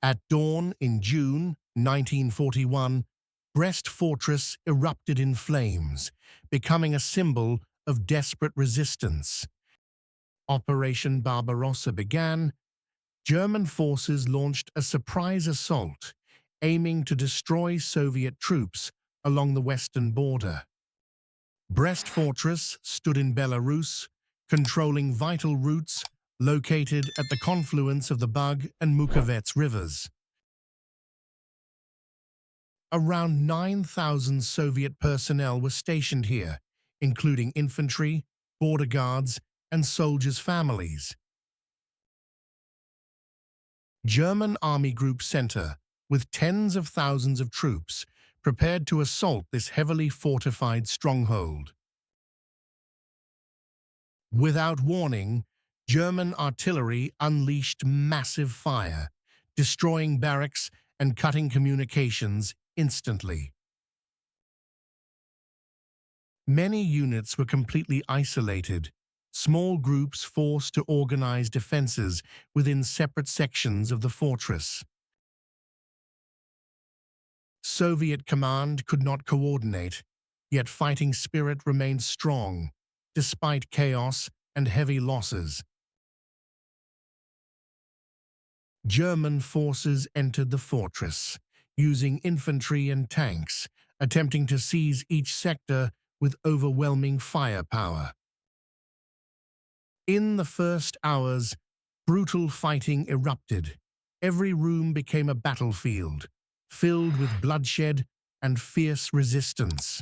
At dawn in June 1941, Brest Fortress erupted in flames, becoming a symbol of desperate resistance. Operation Barbarossa began. German forces launched a surprise assault, aiming to destroy Soviet troops along the western border. Brest Fortress stood in Belarus, controlling vital routes located at the confluence of the Bug and Mukovets rivers. Around 9,000 Soviet personnel were stationed here, including infantry, border guards, and soldiers' families. German Army Group Center, with tens of thousands of troops, prepared to assault this heavily fortified stronghold. Without warning, German artillery unleashed massive fire, destroying barracks and cutting communications instantly. Many units were completely isolated, small groups forced to organize defenses within separate sections of the fortress. Soviet command could not coordinate, yet fighting spirit remained strong, despite chaos and heavy losses. German forces entered the fortress, using infantry and tanks, attempting to seize each sector with overwhelming firepower. In the first hours, brutal fighting erupted. Every room became a battlefield, filled with bloodshed and fierce resistance.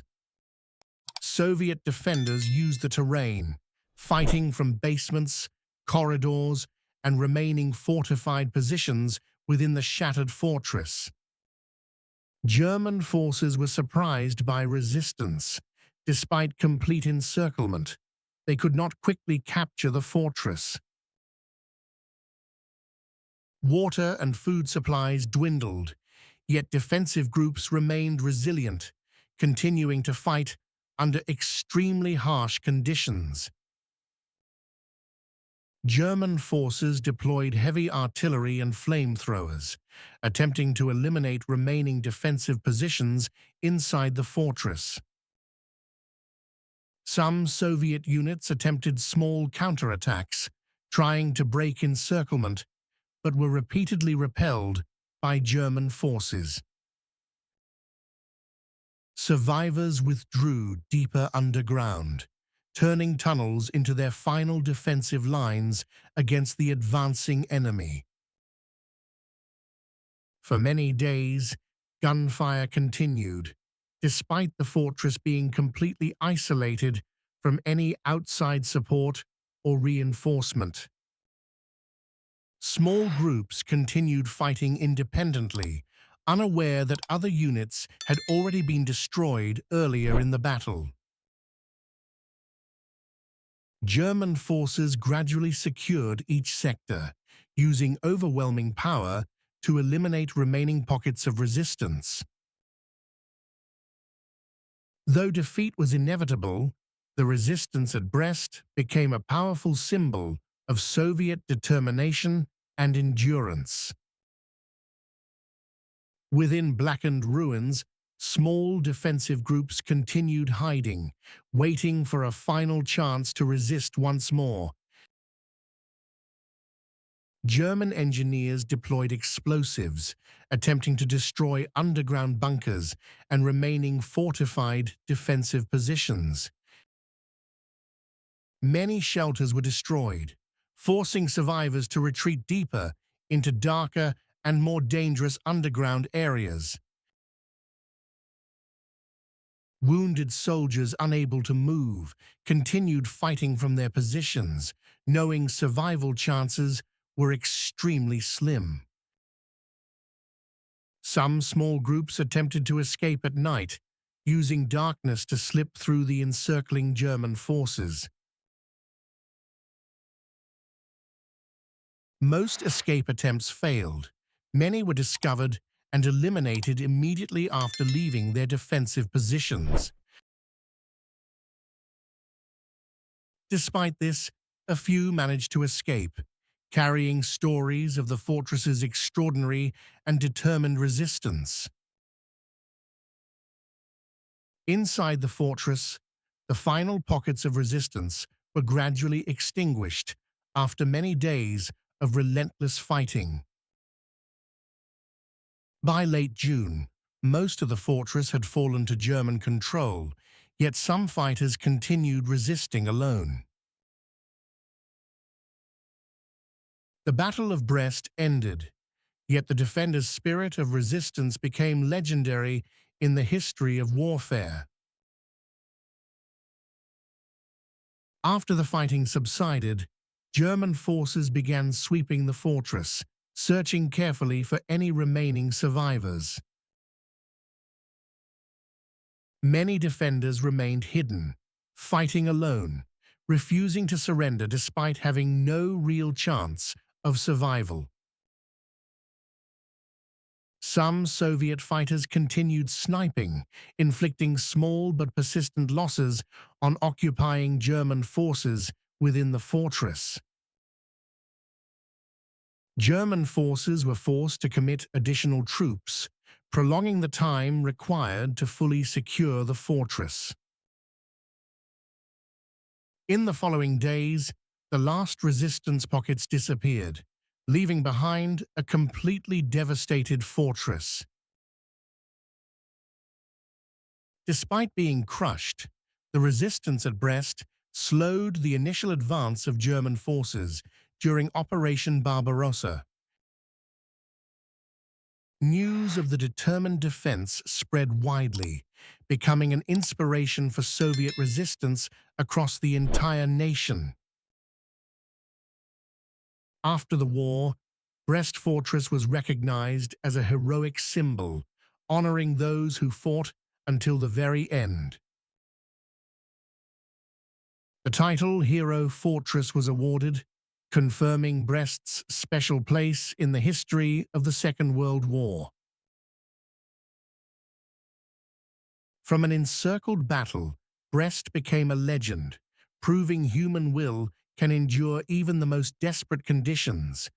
Soviet defenders used the terrain, fighting from basements, corridors, and remaining fortified positions within the shattered fortress. German forces were surprised by resistance. Despite complete encirclement, they could not quickly capture the fortress. Water and food supplies dwindled, yet defensive groups remained resilient, continuing to fight under extremely harsh conditions. German forces deployed heavy artillery and flamethrowers, attempting to eliminate remaining defensive positions inside the fortress. Some Soviet units attempted small counterattacks, trying to break encirclement, but were repeatedly repelled by German forces. Survivors withdrew deeper underground, turning tunnels into their final defensive lines against the advancing enemy. For many days, gunfire continued, despite the fortress being completely isolated from any outside support or reinforcement. Small groups continued fighting independently, unaware that other units had already been destroyed earlier in the battle. German forces gradually secured each sector, using overwhelming power to eliminate remaining pockets of resistance. Though defeat was inevitable, the resistance at Brest became a powerful symbol of Soviet determination and endurance. Within blackened ruins, small defensive groups continued hiding, waiting for a final chance to resist once more. German engineers deployed explosives, attempting to destroy underground bunkers and remaining fortified defensive positions. Many shelters were destroyed, forcing survivors to retreat deeper into darker and more dangerous underground areas. Wounded soldiers unable to move continued fighting from their positions, knowing survival chances were extremely slim. Some small groups attempted to escape at night, using darkness to slip through the encircling German forces. Most escape attempts failed. Many were discovered and eliminated immediately after leaving their defensive positions. Despite this, a few managed to escape, carrying stories of the fortress's extraordinary and determined resistance. Inside the fortress, the final pockets of resistance were gradually extinguished after many days of relentless fighting. By late June, most of the fortress had fallen to German control, yet some fighters continued resisting alone. The Battle of Brest ended, yet the defenders' spirit of resistance became legendary in the history of warfare. After the fighting subsided, German forces began sweeping the fortress, searching carefully for any remaining survivors. Many defenders remained hidden, fighting alone, refusing to surrender despite having no real chance of survival. Some Soviet fighters continued sniping, inflicting small but persistent losses on occupying German forces within the fortress. German forces were forced to commit additional troops, prolonging the time required to fully secure the fortress. In the following days, the last resistance pockets disappeared, leaving behind a completely devastated fortress. Despite being crushed, the resistance at Brest slowed the initial advance of German forces during Operation Barbarossa. News of the determined defense spread widely, becoming an inspiration for Soviet resistance across the entire nation. After the war, Brest Fortress was recognized as a heroic symbol, honoring those who fought until the very end. The title Hero Fortress was awarded, confirming Brest's special place in the history of the Second World War. From an encircled battle, Brest became a legend, proving human will can endure even the most desperate conditions.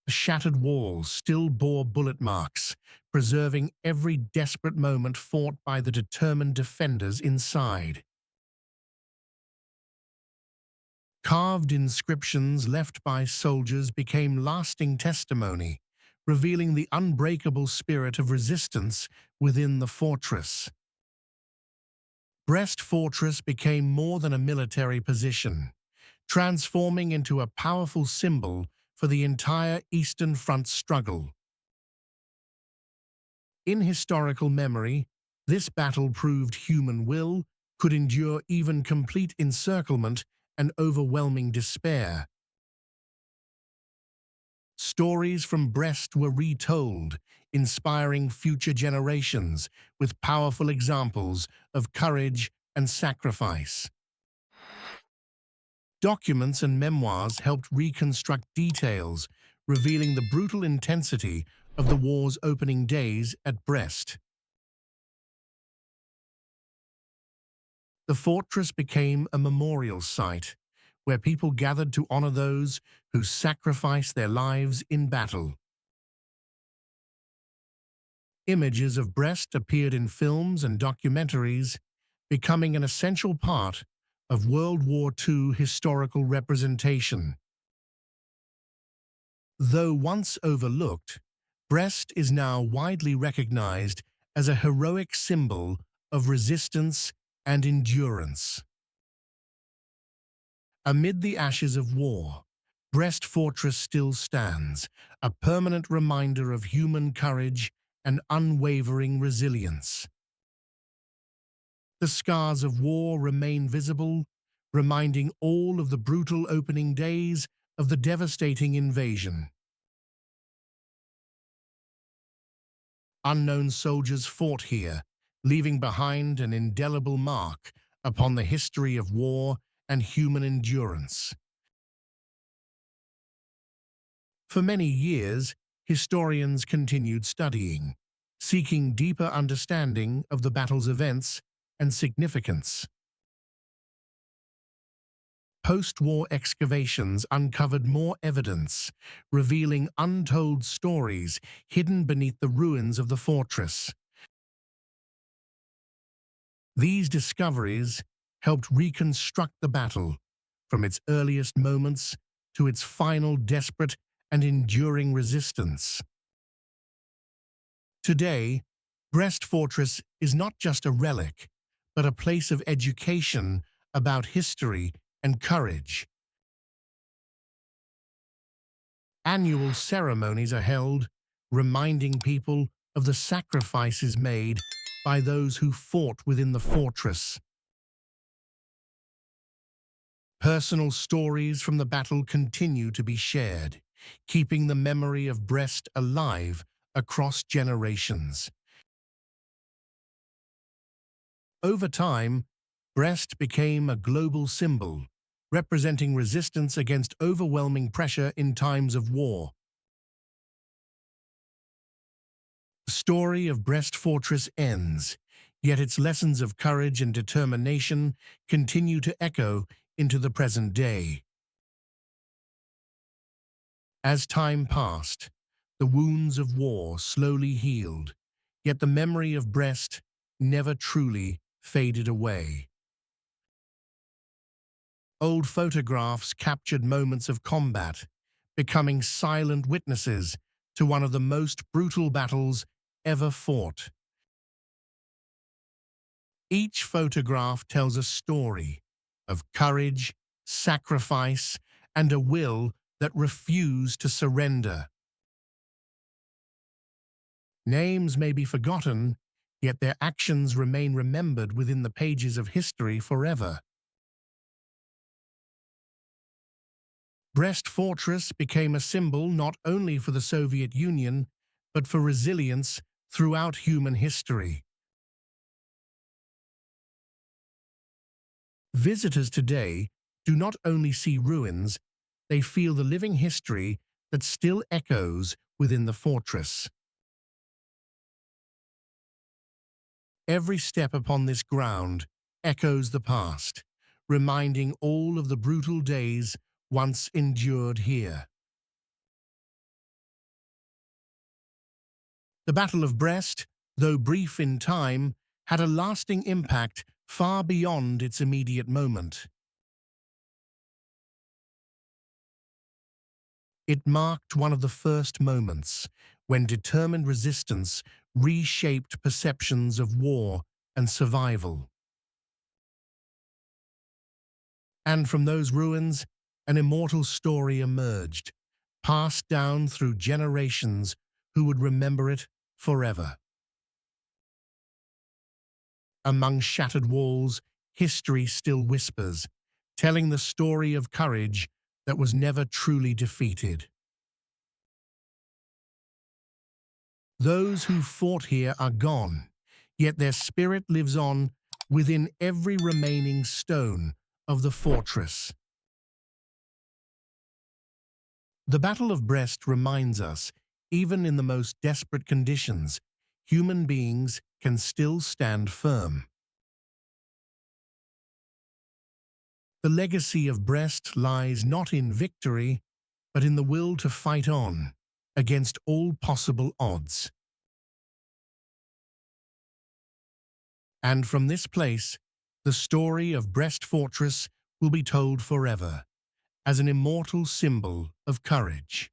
The shattered walls still bore bullet marks, preserving every desperate moment fought by the determined defenders inside. Carved inscriptions left by soldiers became lasting testimony, revealing the unbreakable spirit of resistance within the fortress. Brest Fortress became more than a military position, transforming into a powerful symbol for the entire Eastern Front struggle. In historical memory, this battle proved human will could endure even complete encirclement and overwhelming despair. Stories from Brest were retold, inspiring future generations with powerful examples of courage and sacrifice. Documents and memoirs helped reconstruct details, revealing the brutal intensity of the war's opening days at Brest. The fortress became a memorial site where people gathered to honor those who sacrificed their lives in battle. Images of Brest appeared in films and documentaries, becoming an essential part of World War II historical representation. Though once overlooked, Brest is now widely recognized as a heroic symbol of resistance and endurance. Amid the ashes of war, Brest Fortress still stands, a permanent reminder of human courage and unwavering resilience. The scars of war remain visible, reminding all of the brutal opening days of the devastating invasion. Unknown soldiers fought here, leaving behind an indelible mark upon the history of war and human endurance. For many years, historians continued studying, seeking deeper understanding of the battle's events and significance. Post-war excavations uncovered more evidence, revealing untold stories hidden beneath the ruins of the fortress. These discoveries helped reconstruct the battle, from its earliest moments to its final desperate and enduring resistance. Today, Brest Fortress is not just a relic, but a place of education about history and courage. Annual ceremonies are held, reminding people of the sacrifices made by those who fought within the fortress. Personal stories from the battle continue to be shared, keeping the memory of Brest alive across generations. Over time, Brest became a global symbol, representing resistance against overwhelming pressure in times of war. The story of Brest Fortress ends, yet its lessons of courage and determination continue to echo into the present day. As time passed, the wounds of war slowly healed, yet the memory of Brest never truly faded away. Old photographs captured moments of combat, becoming silent witnesses to one of the most brutal battles ever fought. Each photograph tells a story of courage, sacrifice, and a will that refused to surrender. Names may be forgotten, yet their actions remain remembered within the pages of history forever. Brest Fortress became a symbol not only for the Soviet Union, but for resilience throughout human history. Visitors today do not only see ruins, they feel the living history that still echoes within the fortress. Every step upon this ground echoes the past, reminding all of the brutal days once endured here. The Battle of Brest, though brief in time, had a lasting impact far beyond its immediate moment. It marked one of the first moments when determined resistance reshaped perceptions of war and survival. And from those ruins, an immortal story emerged, passed down through generations who would remember it forever. Among shattered walls, history still whispers, telling the story of courage that was never truly defeated. Those who fought here are gone, yet their spirit lives on within every remaining stone of the fortress. The Battle of Brest reminds us, even in the most desperate conditions, human beings can still stand firm. The legacy of Brest lies not in victory, but in the will to fight on, against all possible odds. And from this place, the story of Brest Fortress will be told forever, as an immortal symbol of courage.